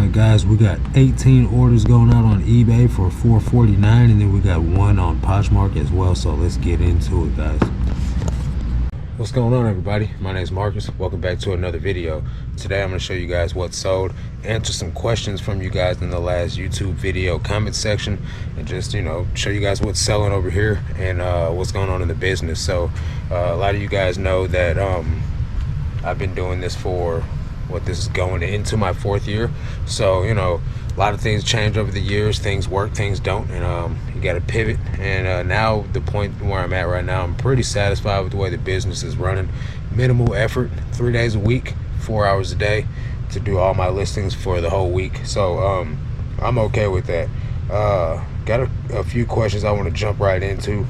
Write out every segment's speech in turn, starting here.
Alright guys, we got 18 orders going out on eBay for $4.49, and then we got one on Poshmark as well, so let's get into it, guys. What's going on, everybody? My name is Marcus. Welcome back to another video. Today I'm going to show you guys what's sold, answer some questions from you guys in the last YouTube video comment section, and just, you know, show you guys what's selling over here and what's going on in the business. So a lot of you guys know that I've been doing this for this is going into my 4th year, so you know, a lot of things change over the years. Things work, things don't, and you got to pivot. And now the point where I'm at right now, I'm pretty satisfied with the way the business is running. Minimal effort, 3 days a week, 4 hours a day to do all my listings for the whole week. So I'm okay with that. Got a few questions I want to jump right into.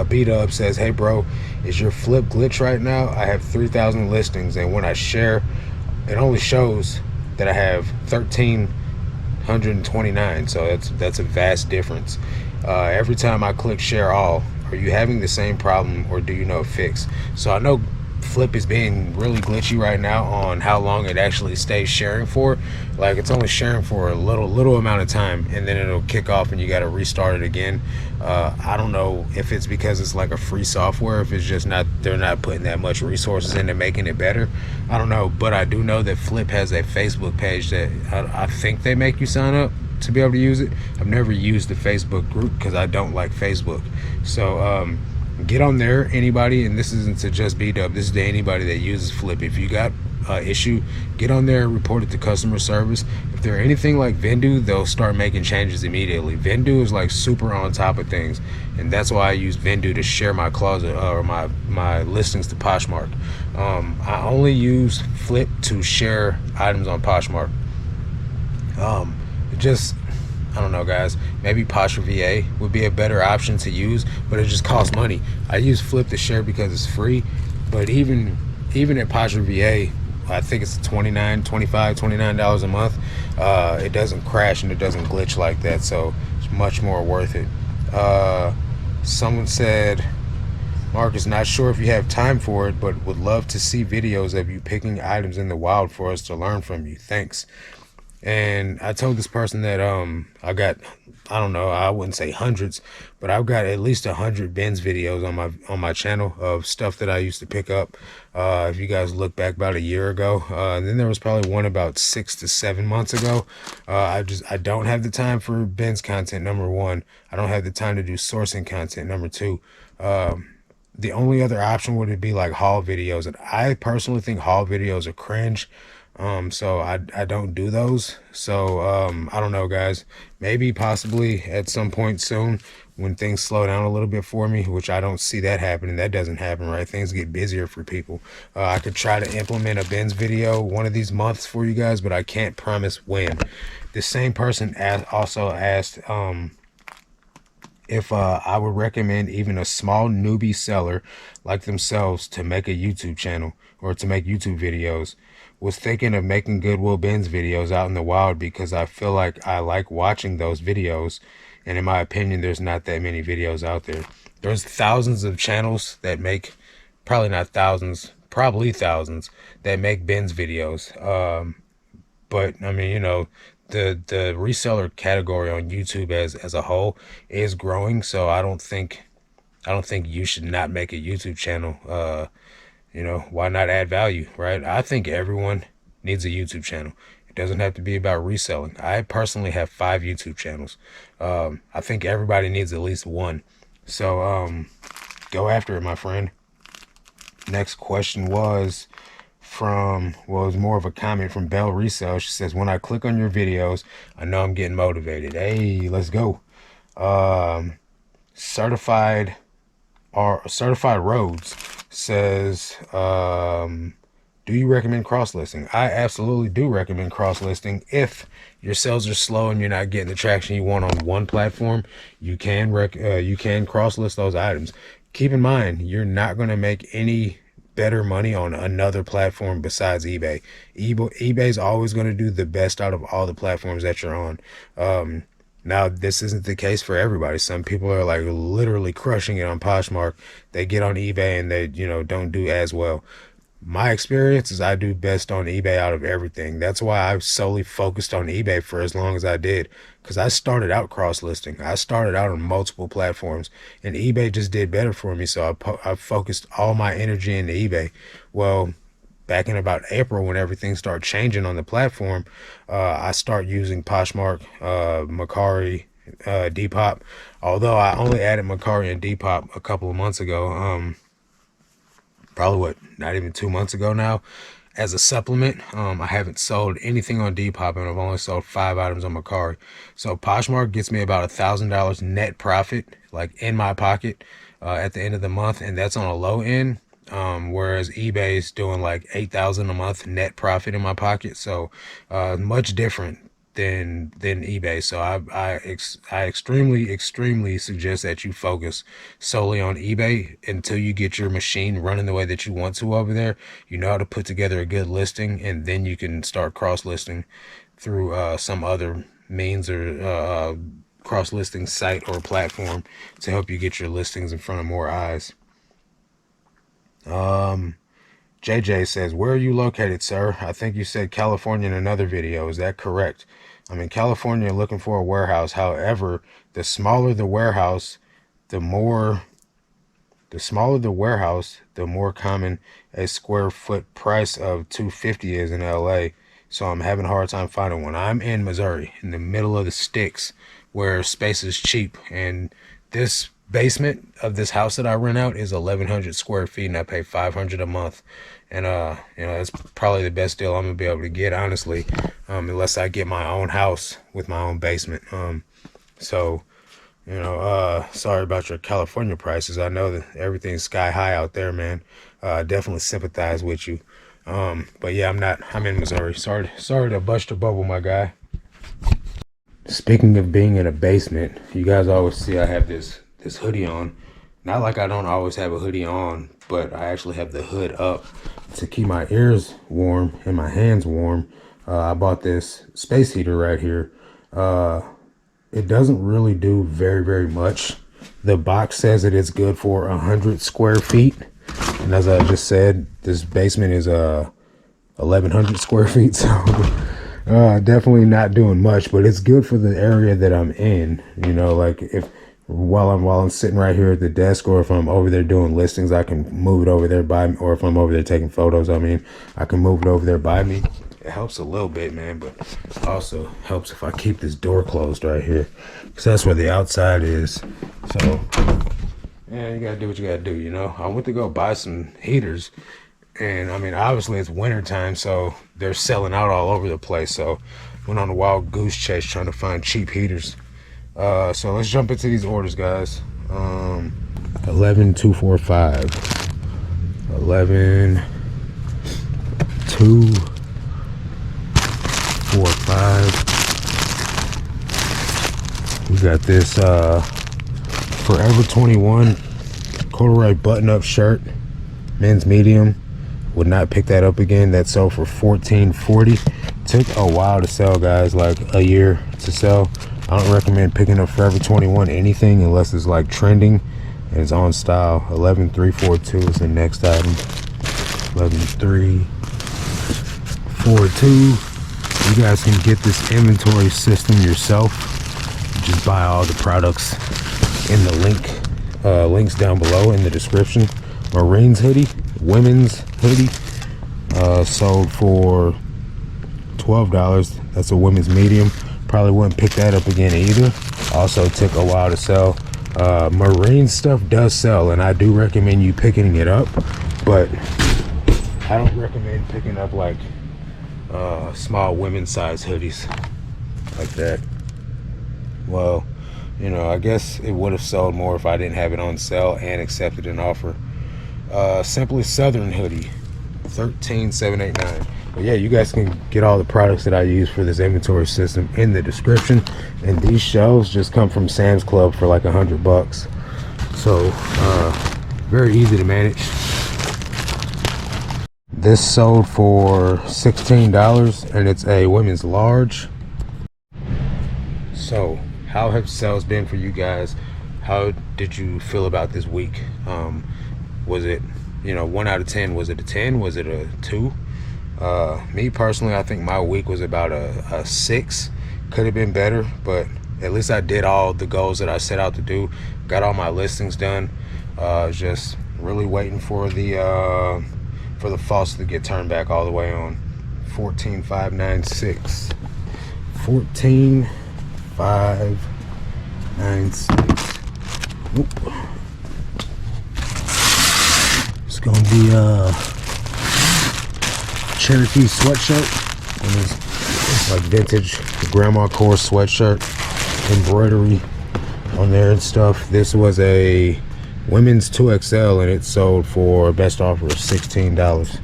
B-Dub says, hey bro, is your flip glitch right now? I have 3,000 listings, and when I share, it only shows that I have 1,329. So that's a vast difference. Every time I click share all, are you having the same problem, or do you know a fix? So I know flip is being really glitchy right now on how long it actually stays sharing for. Like, it's only sharing for a little amount of time, and then it'll kick off and you got to restart it again. I don't know if it's because it's like a free software, if it's just they're not putting that much resources into making it better. I don't know, but I do know that flip has a Facebook page that I think they make you sign up to be able to use it. I've never used the Facebook group because I don't like Facebook. So get on there, anybody, and this isn't to just B-Dub, this is to anybody that uses flip. If you got issue, get on there and report it to customer service. If they're anything like Vendu, they'll start making changes immediately. Vendu is like super on top of things, and that's why I use Vendu to share my closet or my listings to Poshmark. I only use flip to share items on Poshmark. I don't know, guys, maybe Posh VA would be a better option to use, but it just costs money. I use flip to share because it's free, but even at Posh VA, I think it's $29 a month. It doesn't crash and it doesn't glitch like that, so it's much more worth it. Someone said, Marcus, not sure if you have time for it, but would love to see videos of you picking items in the wild for us to learn from you. Thanks. And I told this person that I got, I don't know, I wouldn't say hundreds, but I've got at least 100 bins videos on my channel of stuff that I used to pick up. If you guys look back about a year ago, and then there was probably one about 6 to 7 months ago. I don't have the time for bins content, number one. I don't have the time to do sourcing content, number two. The only other option would be like haul videos, and I personally think haul videos are cringe. So I don't do those. So I don't know, guys, maybe possibly at some point soon when things slow down a little bit for me, which I don't see that happening. That doesn't happen, right? Things get busier for people. I could try to implement a bins video one of these months for you guys, but I can't promise when. The same person also asked if I would recommend even a small newbie seller like themselves to make a YouTube channel or to make YouTube videos. Was thinking of making Goodwill Bins videos out in the wild because I feel like I like watching those videos, and in my opinion, there's not that many videos out there. There's thousands of channels that make, probably not thousands, probably thousands, that make bins videos. But I mean, you know, the reseller category on YouTube as a whole is growing, so I don't think you should not make a YouTube channel. You know, why not add value, right? I think everyone needs a YouTube channel. It doesn't have to be about reselling. I personally have 5 YouTube channels. I think everybody needs at least one. So go after it, my friend. Next question was more of a comment from Belle Resell. She says, when I click on your videos, I know I'm getting motivated. Hey, let's go. Certified Roads says, do you recommend cross-listing? I absolutely do recommend cross-listing. If your sales are slow and you're not getting the traction you want on one platform, you can cross-list those items. Keep in mind, you're not going to make any better money on another platform besides eBay. eBay's always going to do the best out of all the platforms that you're on. Now, this isn't the case for everybody. Some people are like literally crushing it on Poshmark. They get on eBay and they, you know, don't do as well. My experience is I do best on eBay out of everything. That's why I solely focused on eBay for as long as I did, because I started out cross listing. I started out on multiple platforms, and eBay just did better for me. So I focused all my energy into eBay. Well, back in about April, when everything started changing on the platform, I start using Poshmark, Macari, Depop. Although I only added Macari and Depop a couple of months ago. Probably what, not even 2 months ago now, as a supplement. I haven't sold anything on Depop, and I've only sold 5 items on Macari. So Poshmark gets me about $1,000 net profit, like in my pocket, at the end of the month, and that's on a low end. Whereas eBay's doing like 8,000 a month net profit in my pocket. So much different than eBay. So I extremely suggest that you focus solely on eBay until you get your machine running the way that you want to over there. You know how to put together a good listing, and then you can start cross listing through some other means, or cross listing site or platform to help you get your listings in front of more eyes. JJ says, where are you located, sir? I think you said California in another video. Is that correct? I'm in California looking for a warehouse. However, the smaller the warehouse, the more the more common a square foot price of 250 is in LA. So I'm having a hard time finding one. I'm in Missouri, in the middle of the sticks, where space is cheap, and this basement of this house that I rent out is 1,100 square feet, and I pay 500 a month. And that's probably the best deal I'm gonna be able to get, honestly, unless I get my own house with my own basement. So sorry about your California prices. I know that everything's sky high out there, man. Definitely sympathize with you. But yeah, I'm in Missouri. Sorry to bust your bubble, my guy. Speaking of being in a basement, you guys always see I have this hoodie on. Not like I don't always have a hoodie on, but I actually have the hood up to keep my ears warm and my hands warm. I bought this space heater right here. It doesn't really do very much. The box says that it's good for 100 square feet, and as I just said, this basement is 1,100 square feet, so definitely not doing much, but it's good for the area that I'm in. Like if while I'm sitting right here at the desk, or if I'm over there doing listings, I can move it over there by me, or if I'm over there taking photos, I can move it over there by me. It helps a little bit, man, but also helps if I keep this door closed right here, because that's where the outside is. So yeah, you gotta do what you gotta do. I went to go buy some heaters, and obviously it's winter time, so they're selling out all over the place. So went on a wild goose chase trying to find cheap heaters. So let's jump into these orders, guys. 11245, 11245. We got this Forever 21 corduroy button-up shirt, men's medium. Would not pick that up again. That sold for $14.40. Took a while to sell, guys, like a year to sell. I don't recommend picking up Forever 21 anything unless it's like trending and it's on style. 11342 is the next item. 11342. You guys can get this inventory system yourself. Just buy all the products in the links down below in the description. Marines hoodie, women's hoodie, sold for $12. That's a women's medium. Probably wouldn't pick that up again either. Also took a while to sell. Marine stuff does sell, and I do recommend you picking it up, but I don't recommend picking up like small women's size hoodies like that. Well, I guess it would have sold more if I didn't have it on sale and accepted an offer. Simply Southern hoodie, $13,789. But yeah, you guys can get all the products that I use for this inventory system in the description, and these shelves just come from Sam's Club for like $100. So very easy to manage. This sold for $16, and it's a women's large. So how have sales been for you guys? How did you feel about this week? Was it you know, 1 out of 10. Was it a 10? Was it a 2? Me personally, I think my week was about a 6. Could have been better, but at least I did all the goals that I set out to do. Got all my listings done. Just really waiting for the faucet to get turned back all the way on. 14596. 14596. Oop. It's gonna be a Cherokee sweatshirt. It's like vintage grandma core sweatshirt, embroidery on there and stuff. This was a women's 2XL and it sold for a best offer of $16.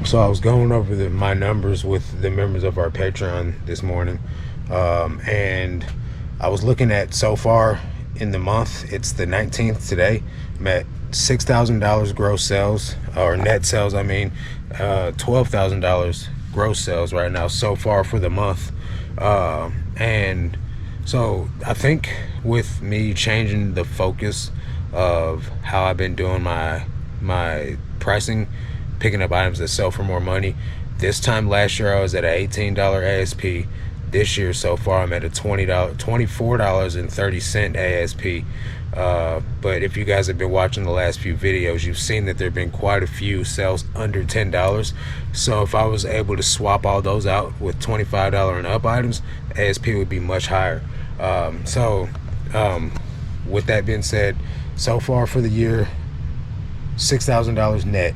So I was going over my numbers with the members of our Patreon this morning, and I was looking at so far in the month. It's the 19th today. I'm at $6,000 gross sales, or net sales, I mean, $12,000 gross sales right now so far for the month. And so I think with me changing the focus of how I've been doing my pricing, picking up items that sell for more money. This time last year I was at an $18 ASP. This year so far I'm at a $24.30 ASP. But if you guys have been watching the last few videos, you've seen that there have been quite a few sales under $10. So if I was able to swap all those out with $25 and up items, ASP would be much higher. With that being said, so far for the year, $6,000 net,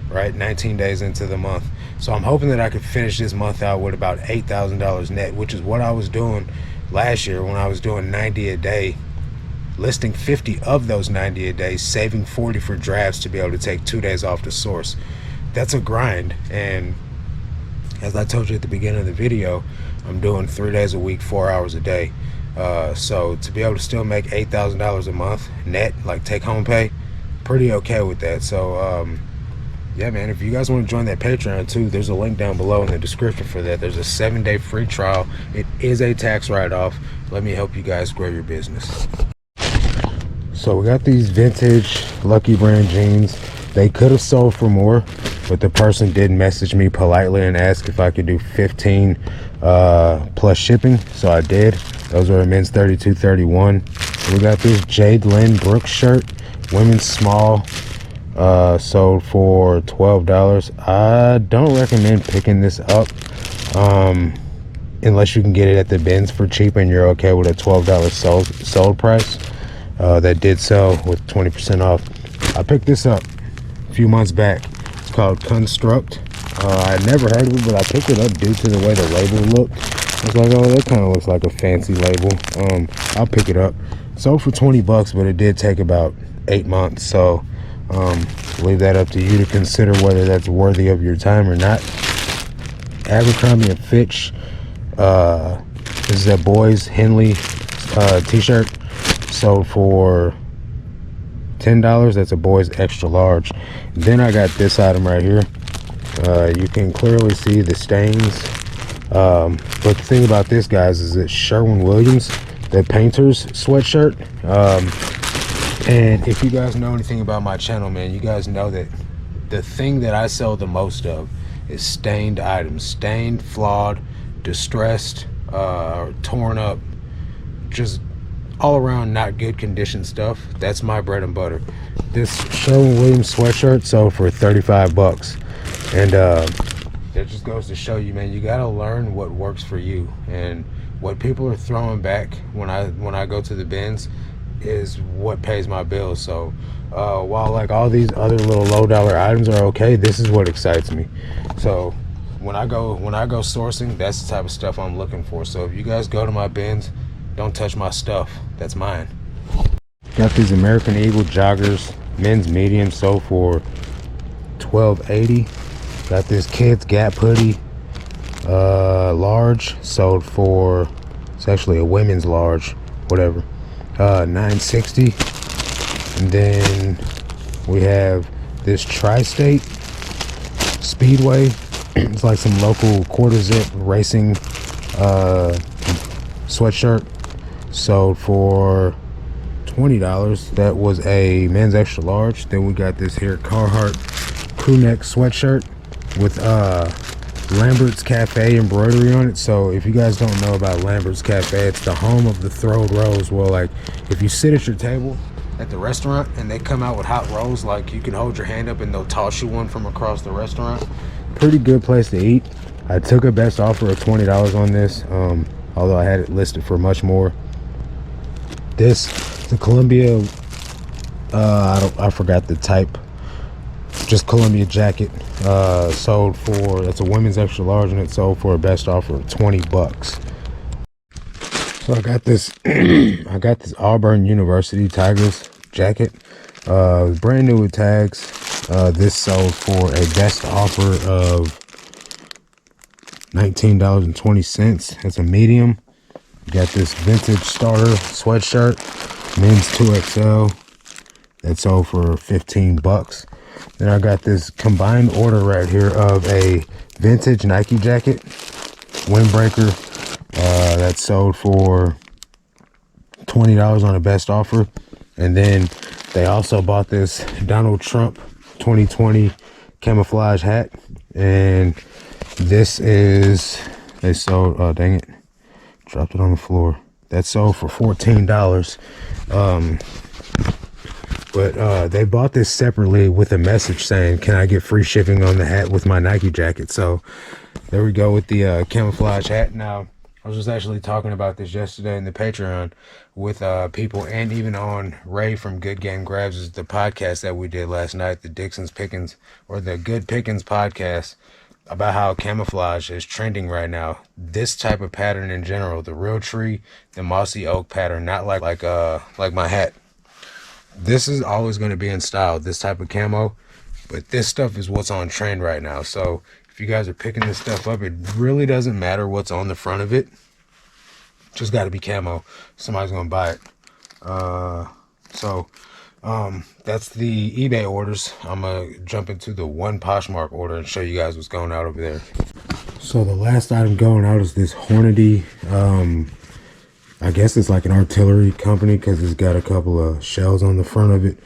right? 19 days into the month. So I'm hoping that I could finish this month out with about $8,000 net, which is what I was doing last year when I was doing 90 a day, listing 50 of those 90 a day, saving 40 for drafts to be able to take 2 days off the source. That's a grind. And as I told you at the beginning of the video, I'm doing 3 days a week, 4 hours a day. So to be able to still make $8,000 a month net, like take home pay, pretty okay with that. So yeah, man, if you guys want to join that Patreon too, there's a link down below in the description for that. There's a 7-day free trial. It is a tax write-off. Let me help you guys grow your business. So we got these vintage Lucky Brand jeans. They could have sold for more, but the person did message me politely and ask if I could do 15 plus shipping, so I did. Those are a men's 32, 31. We got this Jade Lynn Brooks shirt, women's small, sold for $12. I don't recommend picking this up unless you can get it at the bins for cheap and you're okay with a $12 sold price. That did sell with 20% off. I picked this up a few months back. It's called Construct. I never heard of it, but I picked it up due to the way the label looked. I was like, oh, that kind of looks like a fancy label. I'll pick it up. Sold for 20 bucks, but it did take about 8 months. So leave that up to you to consider whether that's worthy of your time or not. Abercrombie & Fitch. This is a boys Henley t-shirt. Sold for $10. That's a boys extra large. Then I got this item right here. You can clearly see the stains. But the thing about this, guys, is it's Sherwin-Williams, the painter's sweatshirt. And if you guys know anything about my channel, man, you guys know that the thing that I sell the most of is stained items. Stained, flawed, distressed, torn up, just all around not good condition stuff. That's my bread and butter. This Sherwin-Williams sweatshirt sold for 35 bucks. And that just goes to show you, man, you gotta learn what works for you. And what people are throwing back when I go to the bins is what pays my bills. So while like all these other little low dollar items are okay, this is what excites me. So when I go sourcing, that's the type of stuff I'm looking for. So if you guys go to my bins, don't touch my stuff. That's mine. Got these American Eagle joggers, men's medium, sold for $12.80. Got this kids Gap hoodie, large, sold for, it's actually a women's large, whatever, $9.60. And then we have this Tri-State Speedway. It's like some local quarter zip racing sweatshirt, sold for $20. That was a men's extra large. Then we got this here Carhartt crew neck sweatshirt with Lambert's Cafe embroidery on it. So if you guys don't know about Lambert's Cafe, it's the home of the throwed rolls. Well, like if you sit at your table at the restaurant and they come out with hot rolls, like you can hold your hand up and they'll toss you one from across the restaurant. Pretty good place to eat. I took a best offer of $20 on this, although I had it listed for much more. The Columbia, I forgot the type, just Columbia jacket, sold for, that's a women's extra large, and it sold for a best offer of $20. So I got this I got this Auburn University Tigers jacket, brand new with tags. This sold for a best offer of $19.20. It's a medium. Got this vintage starter sweatshirt, men's 2XL, that sold for $15. Then I got this combined order right here of a vintage Nike jacket, windbreaker, that sold for $20 on a best offer. And then they also bought this Donald Trump 2020 camouflage hat, and this is, they sold, oh dang it, dropped it on the floor. That sold for $14. But they bought this separately with a message saying, can I get free shipping on the hat with my Nike jacket? So there we go with the camouflage hat. Now, I was just actually talking about this yesterday in the Patreon with people, and even on Ray from Good Game Grabs, is the podcast that we did last night, the Dixon's Pickens, or the Good Pickens podcast, about how camouflage is trending right now. This type of pattern in general, the real tree, the mossy oak pattern, not like my hat. This is always going to be in style, this type of camo, but this stuff is what's on trend right now. So if you guys are picking this stuff up, it really doesn't matter what's on the front of it. Just got to be camo. Somebody's going to buy it. That's the eBay orders. I'm going to jump into the one Poshmark order and show you guys what's going out over there. So the last item going out is this Hornady. I guess it's like an artillery company because it's got a couple of shells on the front of it.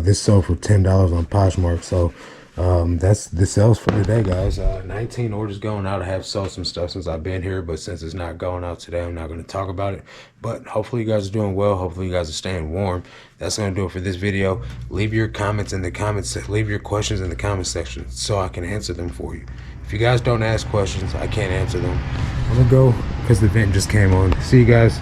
This sold for $10 on Poshmark. So that's the sales for today, guys. 19 orders going out. I have sold some stuff since I've been here, but since it's not going out today, I'm not going to talk about it. But hopefully you guys are doing well. Hopefully you guys are staying warm. That's going to do it for this video. Leave your comments in the comments. Leave your questions in the comment section so I can answer them for you. If you guys don't ask questions, I can't answer them. I'm going to go because the vent just came on. See you guys.